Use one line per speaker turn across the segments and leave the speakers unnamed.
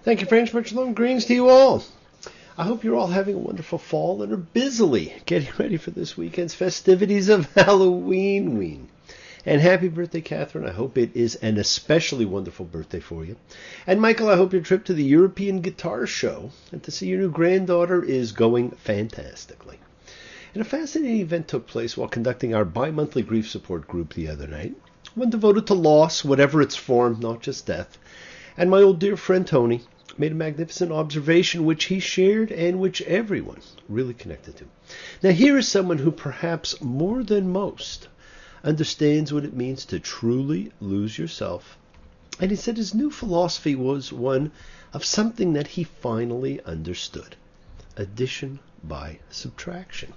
Thank you, friends. Much love and greetings to you all. I hope you're all having a wonderful fall and are busily getting ready for this weekend's festivities of Halloween. And happy birthday, Catherine. I hope it is an especially wonderful birthday for you. And Michael, I hope your trip to the European Guitar Show and to see your new granddaughter is going fantastically. And a fascinating event took place while conducting our bi-monthly grief support group the other night. One devoted to loss, whatever its form, not just death. And my old dear friend Tony made a magnificent observation which he shared and which everyone really connected to. Now here is someone who perhaps more than most understands what it means to truly lose yourself. And he said his new philosophy was one of something that he finally understood. Addition by subtraction.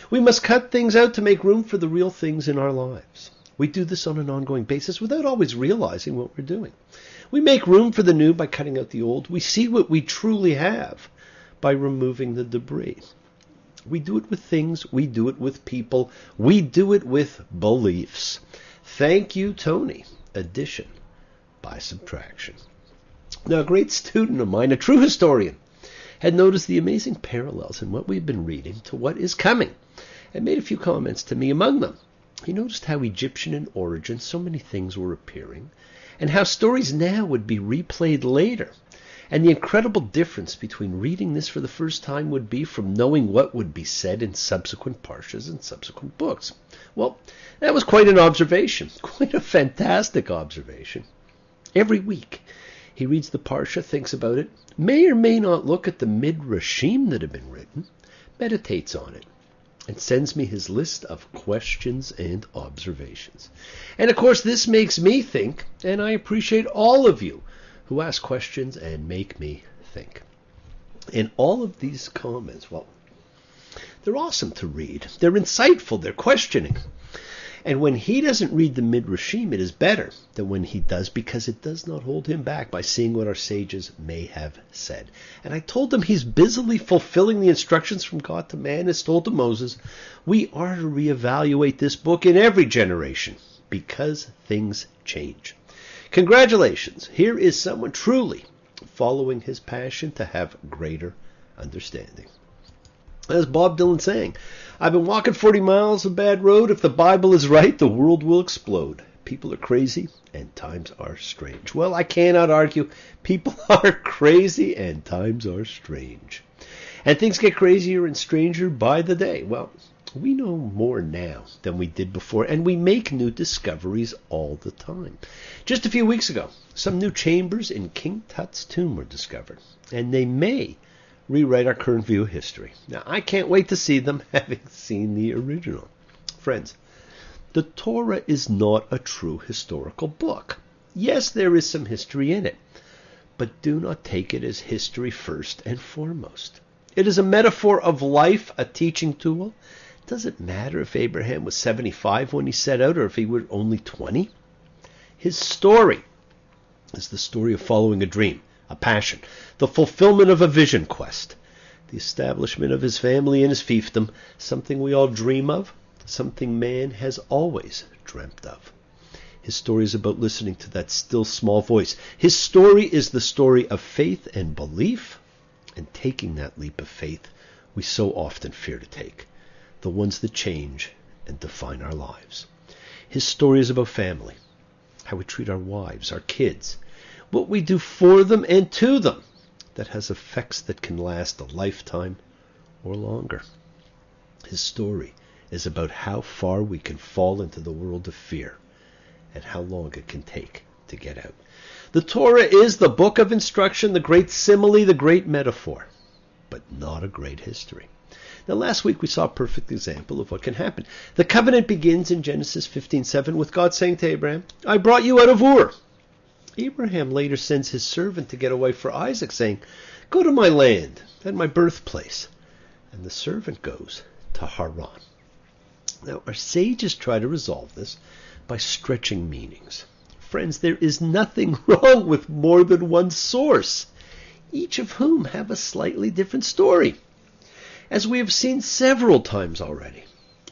We must cut things out to make room for the real things in our lives. We do this on an ongoing basis without always realizing what we're doing. We make room for the new by cutting out the old. We see what we truly have by removing the debris. We do it with things. We do it with people. We do it with beliefs. Thank you, Tony. Addition by subtraction. Now, a great student of mine, a true historian, had noticed the amazing parallels in what we've been reading to what is coming and made a few comments to me. Among them, he noticed how Egyptian in origin so many things were appearing, and how stories now would be replayed later. And the incredible difference between reading this for the first time would be from knowing what would be said in subsequent parshas and subsequent books. Well, that was quite an observation, quite a fantastic observation. Every week, he reads the parsha, thinks about it, may or may not look at the midrashim that have been written, meditates on it, and sends me his list of questions and observations. And of course, this makes me think, and I appreciate all of you who ask questions and make me think. And all of these comments, well, they're awesome to read. They're insightful. They're questioning. And when he doesn't read the midrashim, it is better than when he does, because it does not hold him back by seeing what our sages may have said. And I told him he's busily fulfilling the instructions from God to man as told to Moses. We are to reevaluate this book in every generation because things change. Congratulations. Here is someone truly following his passion to have greater understanding. As Bob Dylan sang, I've been walking 40 miles of bad road. If the Bible is right, the world will explode. People are crazy and times are strange. Well, I cannot argue. People are crazy and times are strange. And things get crazier and stranger by the day. Well, we know more now than we did before, and we make new discoveries all the time. Just a few weeks ago, some new chambers in King Tut's tomb were discovered, and they may rewrite our current view of history. Now, I can't wait to see them, having seen the original. Friends, the Torah is not a true historical book. Yes, there is some history in it, but do not take it as history first and foremost. It is a metaphor of life, a teaching tool. Does it matter if Abraham was 75 when he set out or if he were only 20? His story is the story of following a dream, a passion, the fulfillment of a vision quest, the establishment of his family and his fiefdom, something we all dream of, something man has always dreamt of. His story is about listening to that still small voice. His story is the story of faith and belief, and taking that leap of faith we so often fear to take, the ones that change and define our lives. His story is about family, how we treat our wives, our kids, what we do for them and to them that has effects that can last a lifetime or longer. His story is about how far we can fall into the world of fear and how long it can take to get out. The Torah is the book of instruction, the great simile, the great metaphor, but not a great history. Now, last week we saw a perfect example of what can happen. The covenant begins in Genesis 15:7 with God saying to Abraham, I brought you out of Ur. Abraham later sends his servant to get away for Isaac, saying, go to my land and my birthplace. And the servant goes to Haran. Now, our sages try to resolve this by stretching meanings. Friends, there is nothing wrong with more than one source, each of whom have a slightly different story, as we have seen several times already,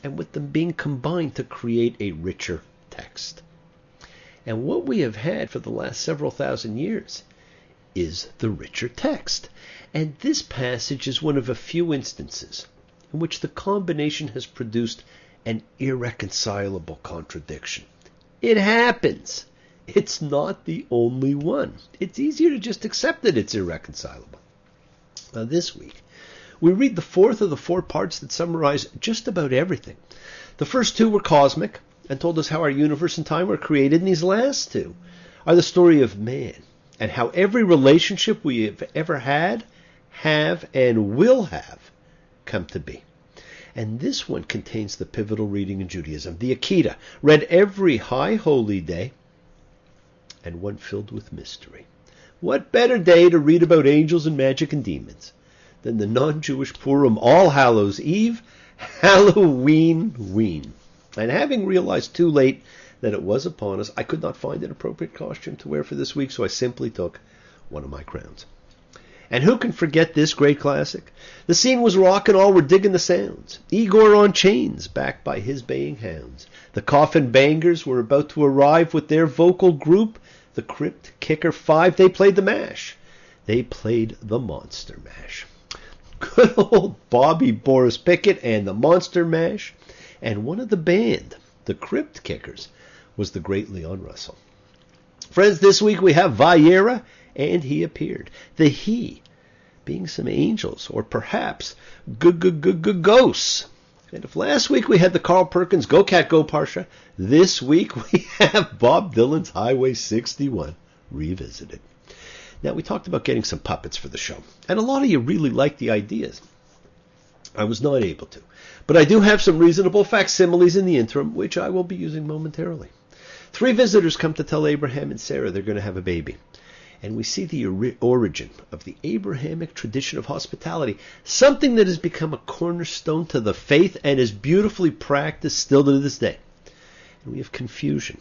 and with them being combined to create a richer text. And what we have had for the last several thousand years is the richer text. And this passage is one of a few instances in which the combination has produced an irreconcilable contradiction. It happens. It's not the only one. It's easier to just accept that it's irreconcilable. Now this week, we read the fourth of the four parts that summarize just about everything. The first two were cosmic and told us how our universe and time were created, and these last two are the story of man and how every relationship we have ever had, have, and will have come to be. And this one contains the pivotal reading in Judaism, the Akida, read every high holy day, and one filled with mystery. What better day to read about angels and magic and demons than the non-Jewish Purim All Hallows Eve, Halloween. And having realized too late that it was upon us, I could not find an appropriate costume to wear for this week, so I simply took one of my crowns. And who can forget this great classic? The scene was rockin', all were digging the sounds. Igor on chains, backed by his baying hounds. The coffin bangers were about to arrive with their vocal group. The Crypt Kicker 5, they played the mash. They played the Monster Mash. Good old Bobby Boris Pickett and the Monster Mash. And one of the band, the Crypt Kickers, was the great Leon Russell. Friends, this week we have yera, and he appeared. The he being some angels, or perhaps ghosts. And if last week we had the Carl Perkins Go Cat Go Parsha, this week we have Bob Dylan's Highway 61 revisited. Now, we talked about getting some puppets for the show, and a lot of you really liked the ideas. I was not able to, but I do have some reasonable facsimiles in the interim, which I will be using momentarily. 3 visitors come to tell Abraham and Sarah they're going to have a baby. And we see the origin of the Abrahamic tradition of hospitality, something that has become a cornerstone to the faith and is beautifully practiced still to this day. And we have confusion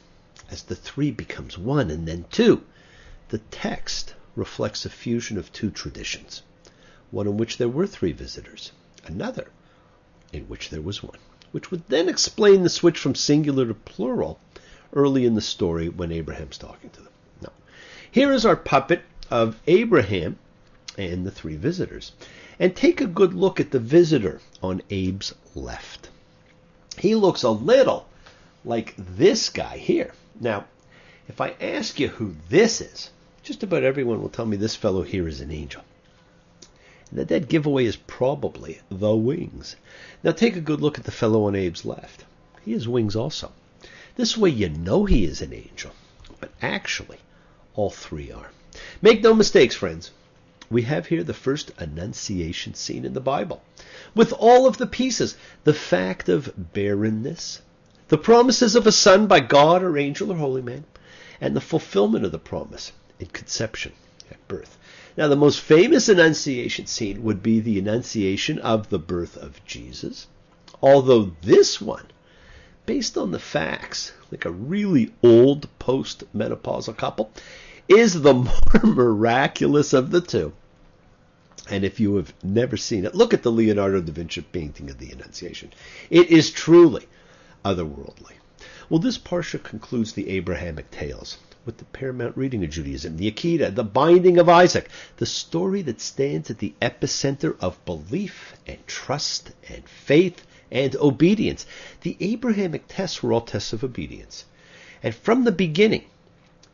as the 3 becomes 1 and then 2. The text reflects a fusion of 2 traditions, one in which there were 3 visitors, another in which there was 1, which would then explain the switch from singular to plural early in the story when Abraham's talking to them. Now, here is our puppet of Abraham and the 3 visitors. And take a good look at the visitor on Abe's left. He looks a little like this guy here. Now, if I ask you who this is, just about everyone will tell me this fellow here is an angel. And the dead giveaway is probably the wings. Now take a good look at the fellow on Abe's left. He has wings also. This way you know he is an angel. But actually, all 3 are. Make no mistakes, friends. We have here the first Annunciation scene in the Bible, with all of the pieces. The fact of barrenness, the promises of a son by God or angel or holy man, and the fulfillment of the promise in conception at birth. Now, the most famous Annunciation scene would be the Annunciation of the birth of Jesus, although this one, based on the facts, like a really old post-menopausal couple, is the more miraculous of the 2. And if you have never seen it, look at the Leonardo da Vinci painting of the Annunciation. It is truly otherworldly. Well, this parsha concludes the Abrahamic tales with the paramount reading of Judaism, the Akida, the binding of Isaac, the story that stands at the epicenter of belief and trust and faith and obedience. The Abrahamic tests were all tests of obedience. And from the beginning,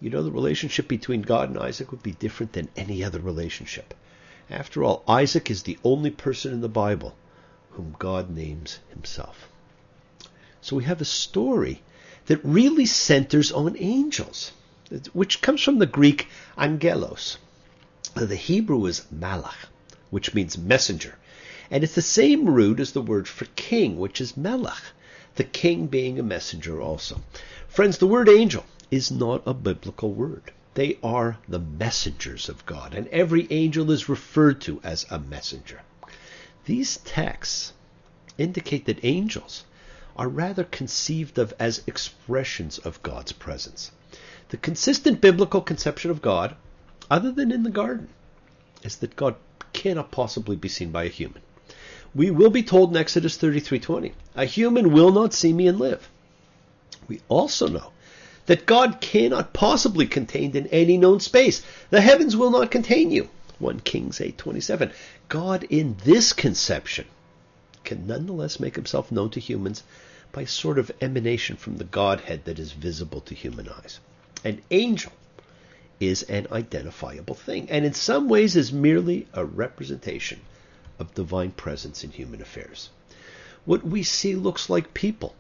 the relationship between God and Isaac would be different than any other relationship. After all, Isaac is the only person in the Bible whom God names himself. So we have a story that really centers on angels, which comes from the Greek angelos. The Hebrew is malach, which means messenger. And it's the same root as the word for king, which is melech, the king being a messenger also. Friends, the word angel is not a biblical word. They are the messengers of God, and every angel is referred to as a messenger. These texts indicate that angels are rather conceived of as expressions of God's presence. The consistent biblical conception of God, other than in the garden, is that God cannot possibly be seen by a human. We will be told in Exodus 33:20, a human will not see me and live. We also know that God cannot possibly contained in any known space. The heavens will not contain you. 1 Kings 8:27. God in this conception can nonetheless make himself known to humans by a sort of emanation from the Godhead that is visible to human eyes. An angel is an identifiable thing, and in some ways is merely a representation of divine presence in human affairs. What we see looks like people.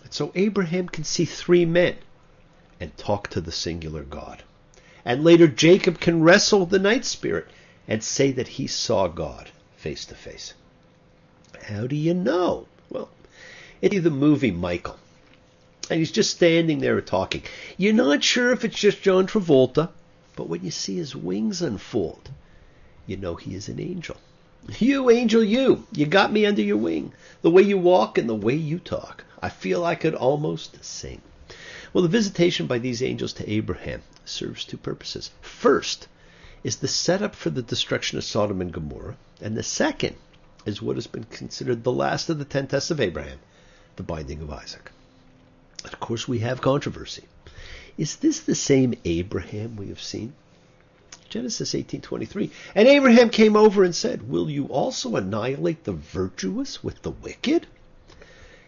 And so Abraham can see three men and talk to the singular God. And later Jacob can wrestle with the night spirit and say that he saw God face to face. How do you know? Well, it's the movie Michael. And he's just standing there talking. You're not sure if it's just John Travolta, but when you see his wings unfold, you know he is an angel. You, angel, you got me under your wing. The way you walk and the way you talk, I feel I could almost sing. Well, the visitation by these angels to Abraham serves two purposes. First is the setup for the destruction of Sodom and Gomorrah, and the second is what has been considered the last of the 10 tests of Abraham, the binding of Isaac. Of course, we have controversy. Is this the same Abraham we have seen? Genesis 18:23. And Abraham came over and said, will you also annihilate the virtuous with the wicked?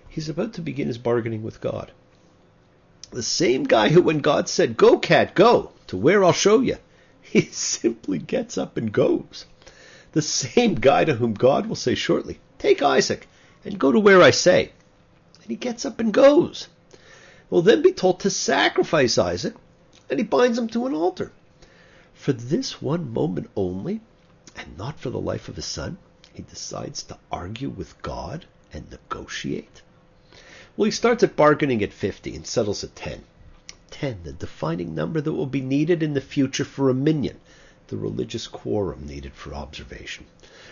He's about to begin his bargaining with God. The same guy who, when God said, go cat, go to where I'll show you, he simply gets up and goes. The same guy to whom God will say shortly, take Isaac and go to where I say. And he gets up and goes. Will then be told to sacrifice Isaac, and he binds him to an altar. For this one moment only, and not for the life of his son, he decides to argue with God and negotiate. Well, he starts at bargaining at 50 and settles at 10. 10, the defining number that will be needed in the future for a minyan, the religious quorum needed for observation.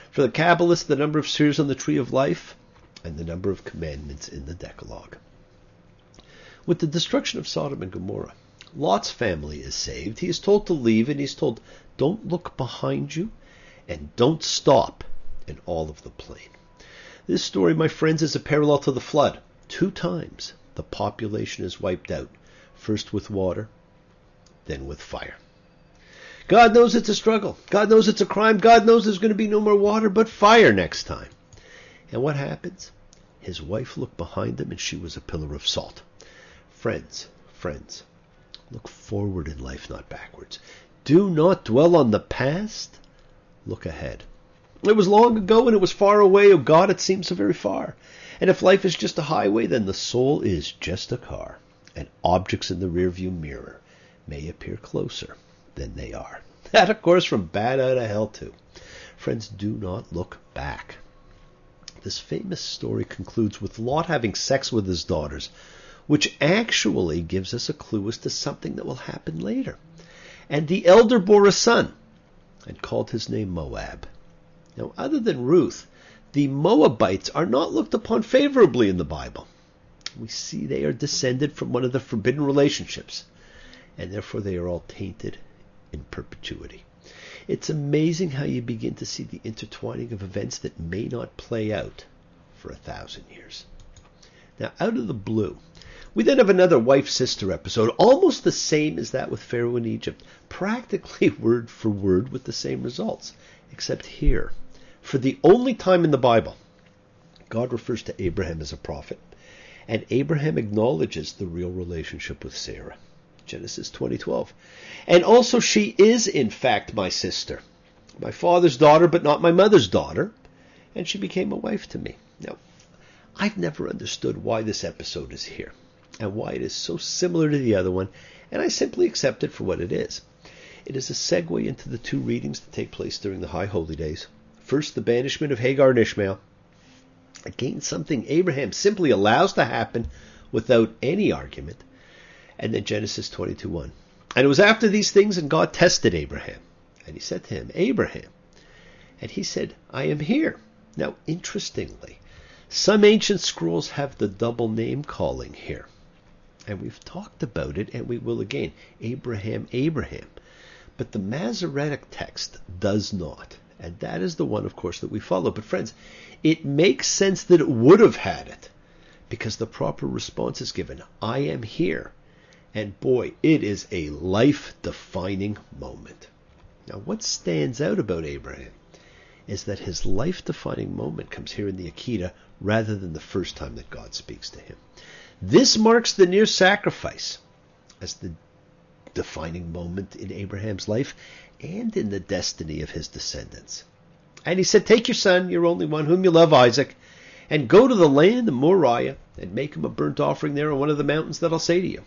For the Kabbalists, the number of spheres on the tree of life, and the number of commandments in the Decalogue. With the destruction of Sodom and Gomorrah, Lot's family is saved. He is told to leave, and he's told, don't look behind you, and don't stop in all of the plain. This story, my friends, is a parallel to the flood. 2 times the population is wiped out, first with water, then with fire. God knows it's a struggle. God knows it's a crime. God knows there's going to be no more water, but fire next time. And what happens? His wife looked behind him, and she was a pillar of salt. Friends, look forward in life, not backwards. Do not dwell on the past. Look ahead. It was long ago and it was far away. Oh God, it seems so very far. And if life is just a highway, then the soul is just a car. And objects in the rearview mirror may appear closer than they are. That, of course, from Bad Out of Hell too. Friends, do not look back. This famous story concludes with Lot having sex with his daughters, which actually gives us a clue as to something that will happen later. And the elder bore a son and called his name Moab. Now, other than Ruth, the Moabites are not looked upon favorably in the Bible. We see they are descended from one of the forbidden relationships, and therefore they are all tainted in perpetuity. It's amazing how you begin to see the intertwining of events that may not play out for 1,000 years. Now, out of the blue, we then have another wife-sister episode, almost the same as that with Pharaoh in Egypt, practically word for word with the same results, except here, for the only time in the Bible, God refers to Abraham as a prophet, and Abraham acknowledges the real relationship with Sarah. Genesis 20:12. And also she is in fact my sister, my father's daughter, but not my mother's daughter, and she became a wife to me. Now, I've never understood why this episode is here, and why it is so similar to the other one, and I simply accept it for what it is. It is a segue into the 2 readings that take place during the High Holy Days. First, the banishment of Hagar and Ishmael. Again, something Abraham simply allows to happen without any argument. And then Genesis 22:1. And it was after these things, and God tested Abraham. And he said to him, Abraham. And he said, I am here. Now, interestingly, some ancient scrolls have the double name calling here. And we've talked about it, and we will again. Abraham, Abraham. But the Masoretic text does not. And that is the one, of course, that we follow. But friends, it makes sense that it would have had it, because the proper response is given. I am here. And boy, it is a life-defining moment. Now, what stands out about Abraham is that his life-defining moment comes here in the Akedah rather than the first time that God speaks to him. This marks the near sacrifice as the defining moment in Abraham's life and in the destiny of his descendants. And he said, take your son, your only one, whom you love, Isaac, and go to the land of Moriah and make him a burnt offering there on one of the mountains that I'll say to you.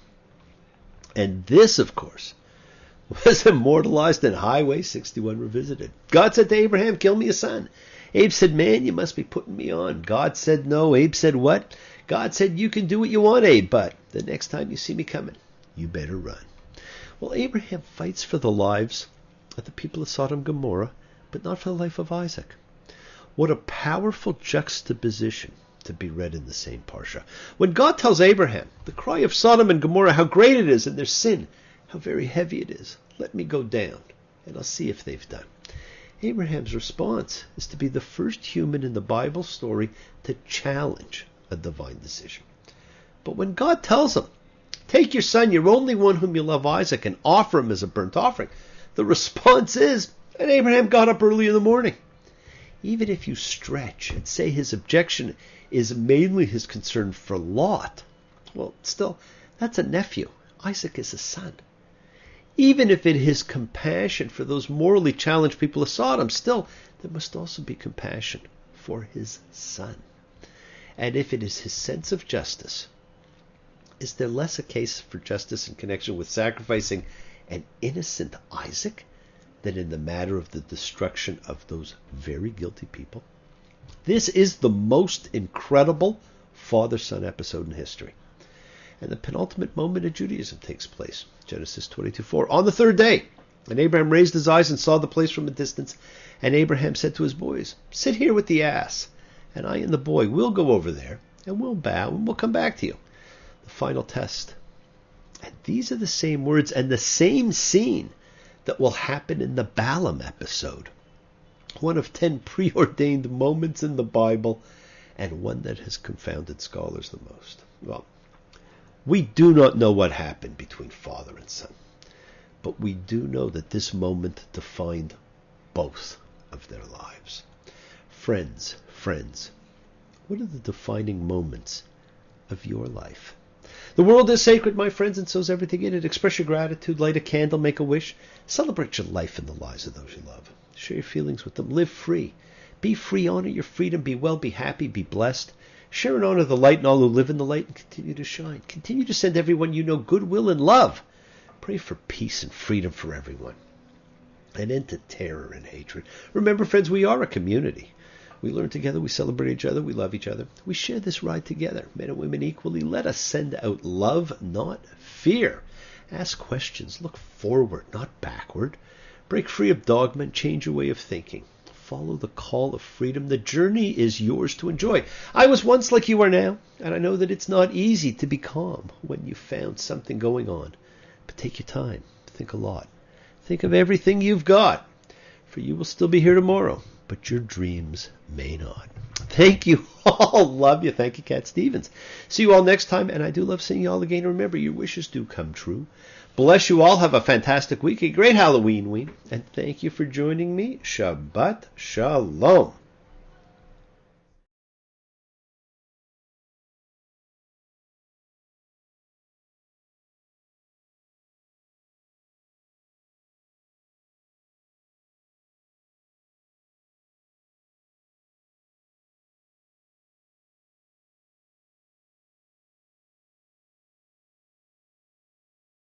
And this, of course, was immortalized in Highway 61 Revisited. God said to Abraham, kill me a son. Abe said, man, you must be putting me on. God said no. Abe said, what? God said, you can do what you want, Abe, but the next time you see me coming, you better run. Well, Abraham fights for the lives of the people of Sodom and Gomorrah, but not for the life of Isaac. What a powerful juxtaposition to be read in the same parsha. When God tells Abraham, the cry of Sodom and Gomorrah, how great it is in their sin, how very heavy it is. Let me go down, and I'll see if they've done. Abraham's response is to be the first human in the Bible story to challenge a divine decision. But when God tells him, take your son, your only one whom you love, Isaac, and offer him as a burnt offering, the response is, and Abraham got up early in the morning. Even if you stretch and say his objection is mainly his concern for Lot, well, still, that's a nephew. Isaac is a son. Even if it is compassion for those morally challenged people of Sodom, still, there must also be compassion for his son. And if it is his sense of justice, is there less a case for justice in connection with sacrificing an innocent Isaac than in the matter of the destruction of those very guilty people? This is the most incredible father-son episode in history. And the penultimate moment of Judaism takes place. Genesis 22:4. On the third day, and Abraham raised his eyes and saw the place from a distance. And Abraham said to his boys, sit here with the ass, and I and the boy will go over there, and we'll bow, and we'll come back to you. The final test. And these are the same words and the same scene that will happen in the Balaam episode. One of 10 preordained moments in the Bible, and one that has confounded scholars the most. Well, we do not know what happened between father and son, but we do know that this moment defined both of their lives. Friends, what are the defining moments of your life? The world is sacred, my friends, and so is everything in it. Express your gratitude, light a candle, make a wish. Celebrate your life and the lives of those you love. Share your feelings with them. Live free. Be free, honor your freedom, be well, be happy, be blessed. Share and honor the light and all who live in the light, and continue to shine. Continue to send everyone you know goodwill and love. Pray for peace and freedom for everyone. An end to terror and hatred. Remember, friends, we are a community. We learn together, we celebrate each other, we love each other. We share this ride together, men and women equally. Let us send out love, not fear. Ask questions, look forward, not backward. Break free of dogma and change your way of thinking. Follow the call of freedom. The journey is yours to enjoy. I was once like you are now, and I know that it's not easy to be calm when you found something going on. But take your time. Think a lot. Think of everything you've got, for you will still be here tomorrow, but your dreams may not. Thank you all. Love you. Thank you, Cat Stevens. See you all next time, and I do love seeing you all again. Remember, your wishes do come true. Bless you all. Have a fantastic week. A great Halloween week. And thank you for joining me. Shabbat Shalom.